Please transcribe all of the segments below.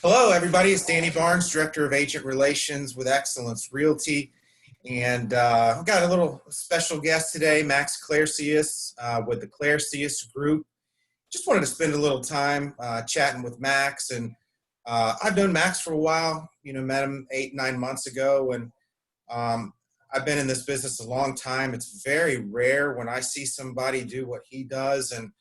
Hello, everybody. It's Danny Barnes, Director of Agent Relations with Xcellence Realty. And I've got a little special guest today, Max Claircius with the Claircius Group. Just wanted to spend a little time chatting with Max. And I've known Max for a while, met him 8-9 months ago. And I've been in this business a long time. It's very rare when I see somebody do what he does. And,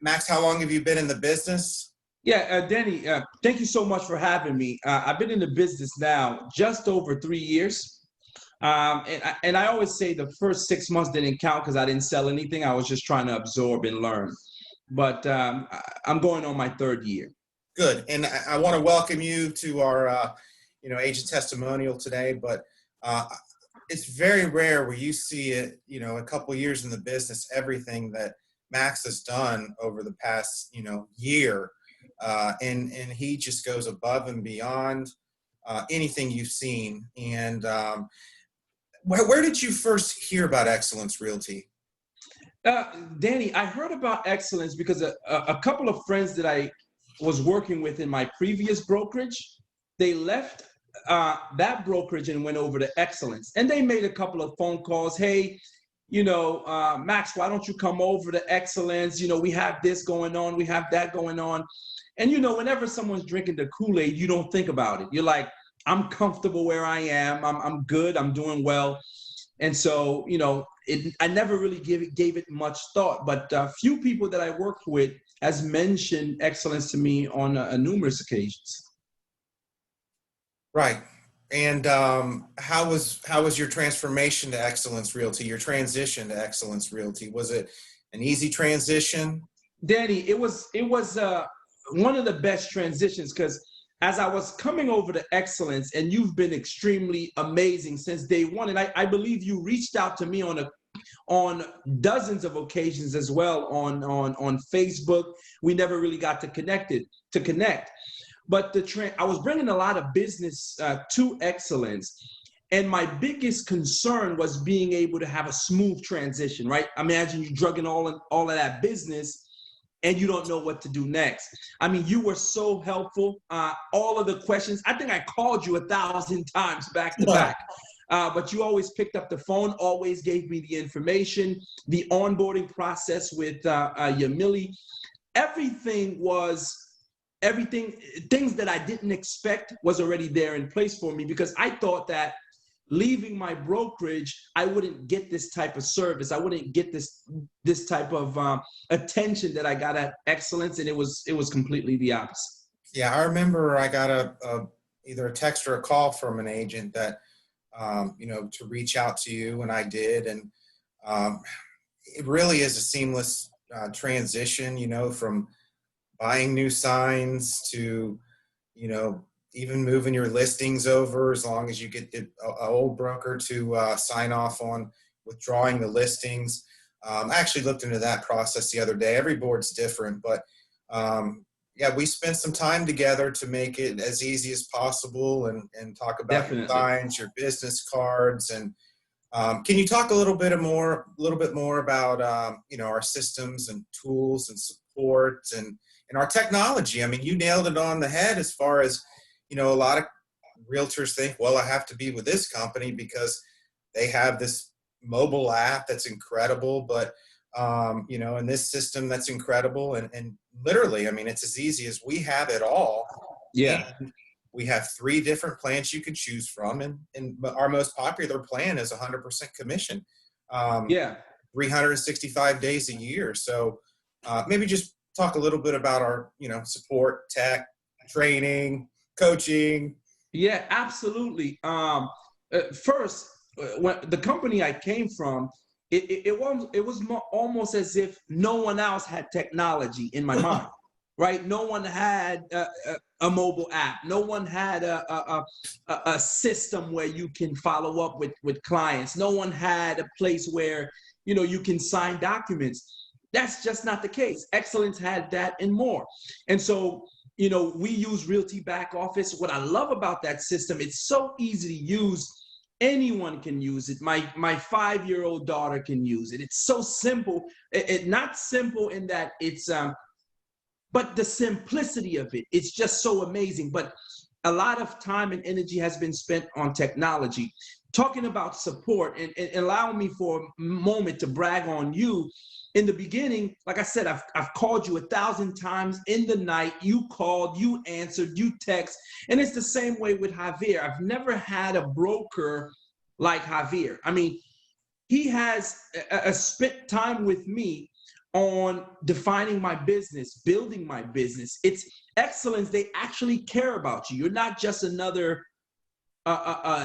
Max, how long have you been in the business? Yeah, Danny, thank you so much for having me. I've been in the business now just over 3 years. And I always say the first 6 months didn't count because I didn't sell anything. I was just trying to absorb and learn. But I'm going on my 3rd year. Good. And I want to welcome you to our, agent testimonial today. But it's very rare where you see it, a couple years in the business, everything that Max has done over the past, year. And he just goes above and beyond anything you've seen. And where did you first hear about Xcellence Realty? Danny, I heard about Xcellence because a couple of friends that I was working with in my previous brokerage, they left that brokerage and went over to Xcellence. And they made a couple of phone calls. Hey, Max, why don't you come over to Xcellence? We have this going on. We have that going on. And, whenever someone's drinking the Kool-Aid, you don't think about it. You're like, I'm comfortable where I am. I'm good. I'm doing well. And so, I never really gave it much thought. But a few people that I worked with has mentioned Xcellence to me on numerous occasions. Right. And how was your transformation to Xcellence Realty, your transition to Xcellence Realty? Was it an easy transition? Danny, it was one of the best transitions because as I was coming over to Xcellence, and you've been extremely amazing since day one, and I believe you reached out to me on dozens of occasions as well on Facebook. We never really got to connect. But I was bringing a lot of business to Xcellence, and my biggest concern was being able to have a smooth transition, right? Imagine you drugging all of that business and you don't know what to do next. I mean, you were so helpful. All of the questions, I think I called you 1,000 times back to back. But you always picked up the phone, always gave me the information, the onboarding process with Yamili. Things that I didn't expect was already there in place for me because I thought that leaving my brokerage, I wouldn't get this type of service. I wouldn't get this type of attention that I got at Xcellence, and it was completely the opposite. Yeah, I remember I got either a text or a call from an agent that to reach out to you, and I did, and it really is a seamless transition, from buying new signs to, even moving your listings over as long as you get the old broker to sign off on withdrawing the listings. I actually looked into that process the other day. Every board's different, but yeah, we spent some time together to make it as easy as possible and talk about your signs, your business cards, and can you talk a little bit more about our systems and tools and support and our technology? I mean, you nailed it on the head as far as a lot of realtors think, well, I have to be with this company because they have this mobile app that's incredible, but and this system that's incredible, and literally, I mean, it's as easy as we have it all. Yeah. And we have 3 different plans you can choose from, and our most popular plan is 100% commission. 365 days a year. So maybe just talk a little bit about our, support, tech, training, coaching. Yeah, absolutely. First, when the company I came from, it was almost as if no one else had technology in my mind, right? No one had a mobile app. No one had a system where you can follow up with clients. No one had a place where you can sign documents. That's just not the case. Xcellence had that and more. And so we use Realty Back Office. What I love about that system, it's so easy to use. Anyone can use it. My 5-year-old daughter can use it. It's so simple. It not simple in that it's but the simplicity of it, it's just so amazing. But a lot of time and energy has been spent on technology. Talking about support, and allow me for a moment to brag on you. In the beginning, like I said, I've called you 1,000 times in the night. You called, you answered, you text. And it's the same way with Javier. I've never had a broker like Javier. I mean, he has spent time with me on defining my business, building my business. It's Xcellence. They actually care about you. You're not just another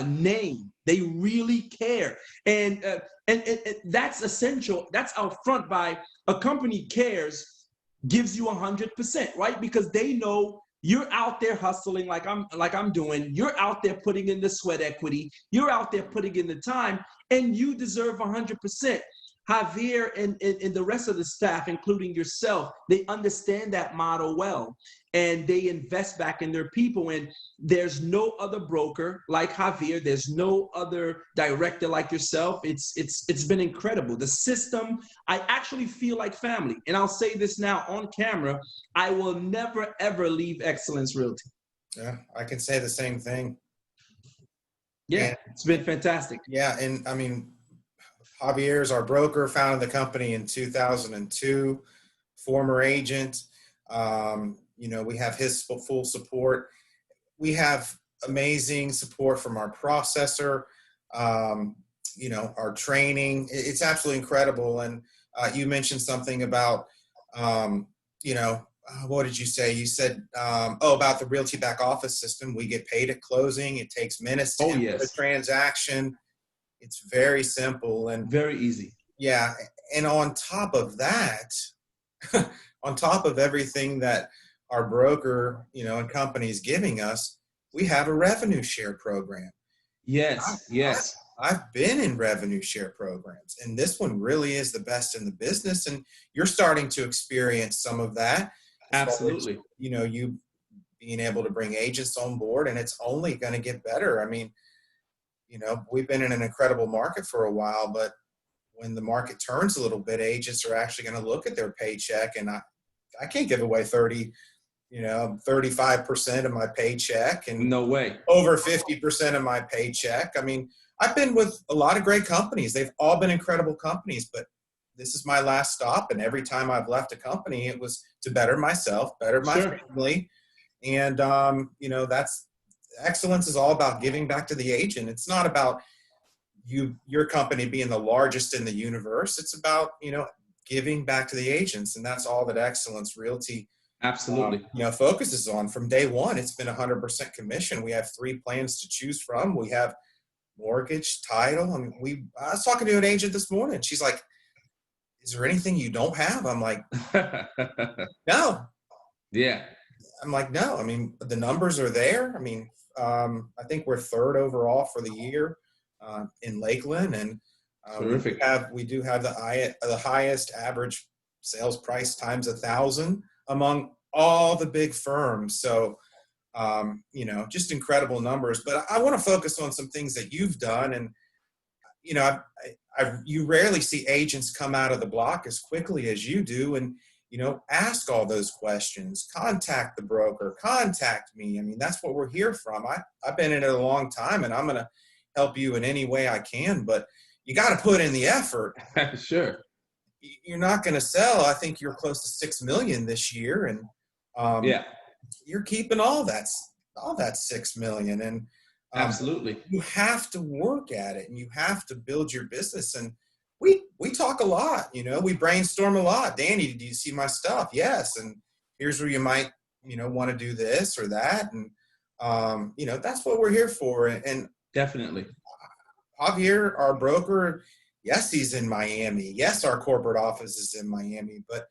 name. They really care. And that's essential. That's out front by a company cares, gives you 100%, right? Because they know you're out there hustling like I'm doing. You're out there putting in the sweat equity. You're out there putting in the time, and you deserve 100%. Javier and the rest of the staff, including yourself, they understand that model well, and they invest back in their people. And there's no other broker like Javier. There's no other director like yourself. It's been incredible. The system, I actually feel like family. And I'll say this now on camera, I will never, ever leave Xcellence Realty. Yeah, I can say the same thing. Yeah, And, it's been fantastic. yeah, and I mean, Javier is our broker, founded the company in 2002, former agent. We have his full support. We have amazing support from our processor, our training. It's absolutely incredible. And you mentioned something about, what did you say? You said, about the Realty back office system. We get paid at closing. It takes minutes to input a transaction. It's very simple and very easy. Yeah. And on top of that, on top of everything that our broker, and company is giving us, we have a revenue share program. Yes. I've been in revenue share programs, and this one really is the best in the business. And you're starting to experience some of that. Absolutely. You being able to bring agents on board, and it's only going to get better. I mean, we've been in an incredible market for a while, but when the market turns a little bit, agents are actually going to look at their paycheck, and I can't give away 35% of my paycheck and no way over 50% of my paycheck. I mean, I've been with a lot of great companies. They've all been incredible companies, but this is my last stop. And every time I've left a company, it was to better myself, better my family. And, that's Xcellence is all about giving back to the agent. It's not about your company being the largest in the universe. It's about, giving back to the agents. And that's all that Xcellence Realty absolutely focuses on. From day one, it's been 100% commission. We have 3 plans to choose from. We have mortgage, title. I mean, I was talking to an agent this morning. She's like, is there anything you don't have? I'm like, no. Yeah. I'm like, no. I mean, the numbers are there. I mean, I think we're 3rd overall for the year in Lakeland, and terrific. We do have the highest average sales price times 1,000 among all the big firms. So, just incredible numbers. But I want to focus on some things that you've done, and you rarely see agents come out of the block as quickly as you do, and ask all those questions, contact the broker, contact me. I mean, that's what we're here from. I've been in it a long time, and I'm going to help you in any way I can, but you got to put in the effort. Sure. You're not going to sell. I think you're close to 6 million this year, and you're keeping all that 6 million. And absolutely, you have to work at it, and you have to build your business. And we talk a lot, we brainstorm a lot. Danny, do you see my stuff? Yes. And here's where you might, want to do this or that. And, that's what we're here for. And definitely. Javier, our broker, yes, he's in Miami. Yes, our corporate office is in Miami, but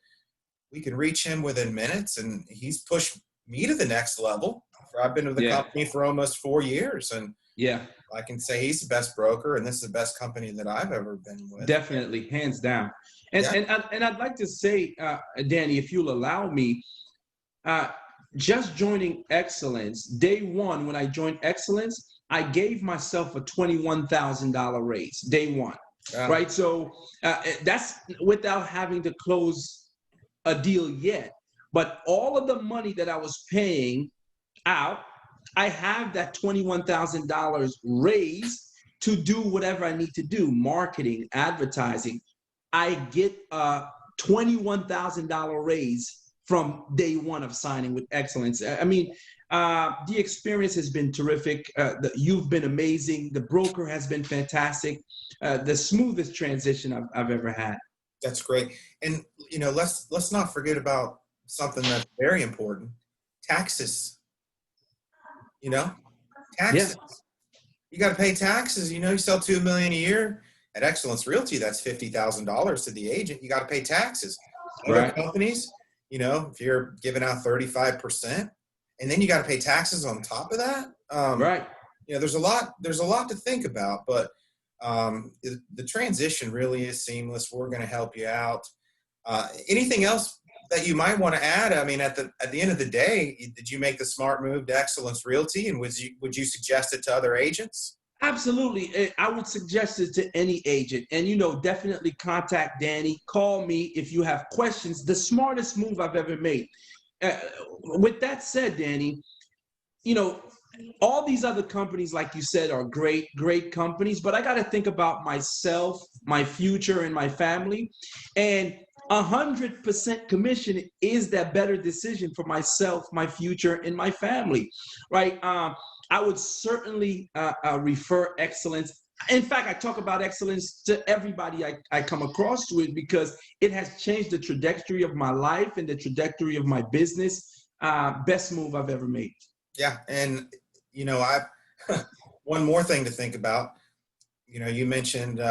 we can reach him within minutes, and he's pushed me to the next level. I've been with the company for almost 4 years, and I can say he's the best broker, and this is the best company that I've ever been with. Definitely, hands down. And I'd like to say, Danny, if you'll allow me, just joining Xcellence, day one when I joined Xcellence, I gave myself a $21,000 raise, day one, right? So that's without having to close a deal yet. But all of the money that I was paying out, I have that $21,000 raise to do whatever I need to do, marketing, advertising. I get a $21,000 raise from day one of signing with Xcellence. I mean, the experience has been terrific. You've been amazing. The broker has been fantastic. The smoothest transition I've ever had. That's great. And let's not forget about something that's very important: taxes. Yeah, Taxes. You got to pay taxes. You sell $2 million a year at Xcellence Realty. That's $50,000 to the agent. You got to pay taxes. Other right, companies, if you're giving out 35%, and then you got to pay taxes on top of that. right. There's a lot to think about, but the transition really is seamless. We're going to help you out. Anything else that you might want to add? I mean, at the end of the day, did you make the smart move to Xcellence Realty, and would you suggest it to other agents? Absolutely. I would suggest it to any agent. And, definitely contact Danny. Call me if you have questions. The smartest move I've ever made. With that said, Danny, all these other companies, like you said, are great companies, but I got to think about myself, my future, and my family. And 100% commission is that better decision for myself, my future, and my family, right? I would certainly refer Xcellence. In fact, I talk about Xcellence to everybody I come across to it, because it has changed the trajectory of my life and the trajectory of my business. Best move I've ever made. Yeah, and I one more thing to think about. You mentioned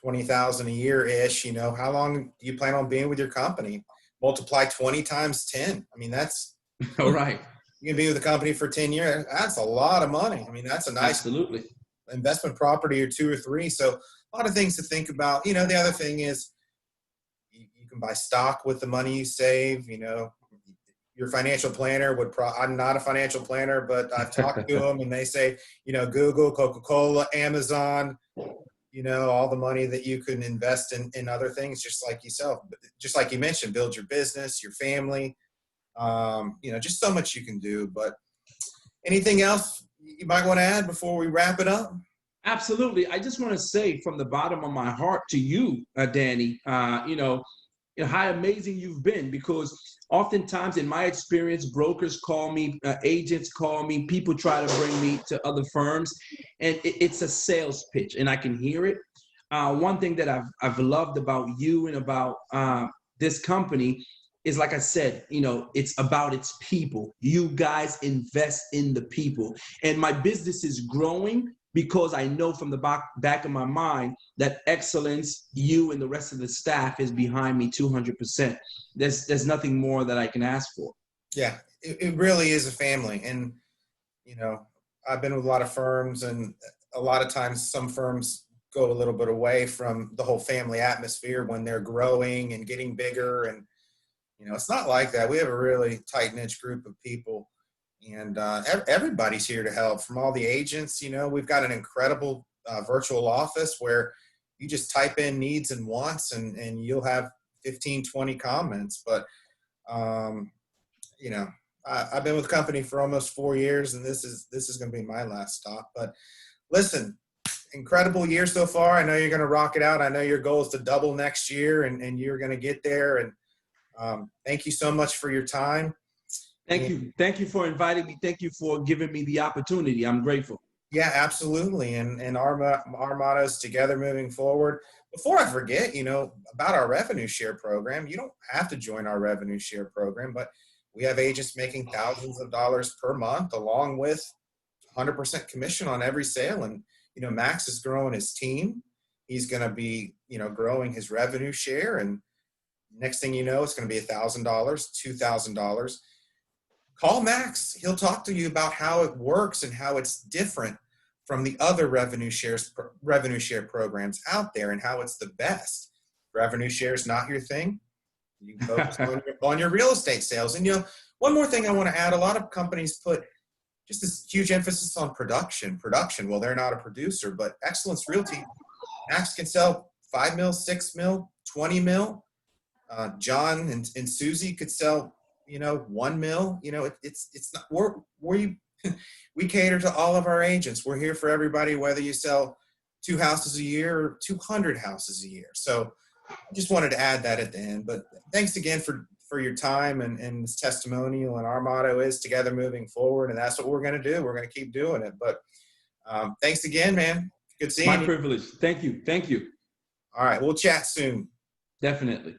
20,000 a year ish. How long do you plan on being with your company? Multiply 20 times 10. I mean, that's All right. you can be with the company for 10 years. That's a lot of money. I mean, that's a nice Absolutely. investment property, or 2 or 3. So a lot of things to think about. The other thing is you can buy stock with the money you save. Your financial planner I'm not a financial planner, but I've talked to them, and they say, Google, Coca-Cola, Amazon, all the money that you can invest in other things, just like yourself, just like you mentioned, build your business, your family, just so much you can do. But anything else you might want to add before we wrap it up? Absolutely. I just want to say from the bottom of my heart to you, Danny, how amazing you've been, because oftentimes in my experience, brokers call me, agents call me, people try to bring me to other firms, and it's a sales pitch, and I can hear it. One thing that I've loved about you and about this company is, like I said, it's about its people. You guys invest in the people, and my business is growing because I know from the back of my mind that Xcellence, you and the rest of the staff is behind me 200%. There's nothing more that I can ask for. Yeah, it really is a family. And, I've been with a lot of firms, and a lot of times some firms go a little bit away from the whole family atmosphere when they're growing and getting bigger. And, it's not like that. We have a really tight-knit group of people. And everybody's here to help, from all the agents. We've got an incredible virtual office where you just type in needs and wants, and you'll have 15, 20 comments. But, I've been with the company for almost 4 years, and this is going to be my last stop. But listen, incredible year so far. I know you're going to rock it out. I know your goal is to double next year, and you're going to get there. And thank you so much for your time. Thank you. Thank you for inviting me. Thank you for giving me the opportunity. I'm grateful. Yeah, absolutely. And our motto is together moving forward. Before I forget, about our revenue share program. You don't have to join our revenue share program, but we have agents making thousands of dollars per month, along with 100% commission on every sale. And, Max is growing his team. He's going to be, growing his revenue share. And next thing you know, it's going to be $1,000, $2,000. Call Max. He'll talk to you about how it works and how it's different from the other revenue share programs out there, and how it's the best. Revenue share is not your thing. You can focus on your real estate sales. And one more thing I want to add: a lot of companies put just this huge emphasis on production. Well, they're not a producer, but Xcellence Realty, Max can sell 5 mil, 6 mil, 20 mil. John and Susie could sell, 1 mil. It's not, we cater to all of our agents. We're here for everybody, whether you sell 2 houses a year or 200 houses a year. So I just wanted to add that at the end. But thanks again for your time and this testimonial. And our motto is together moving forward. And that's what we're going to do. We're going to keep doing it. But thanks again, man. Good seeing you. My privilege. Thank you. Thank you. All right. We'll chat soon. Definitely.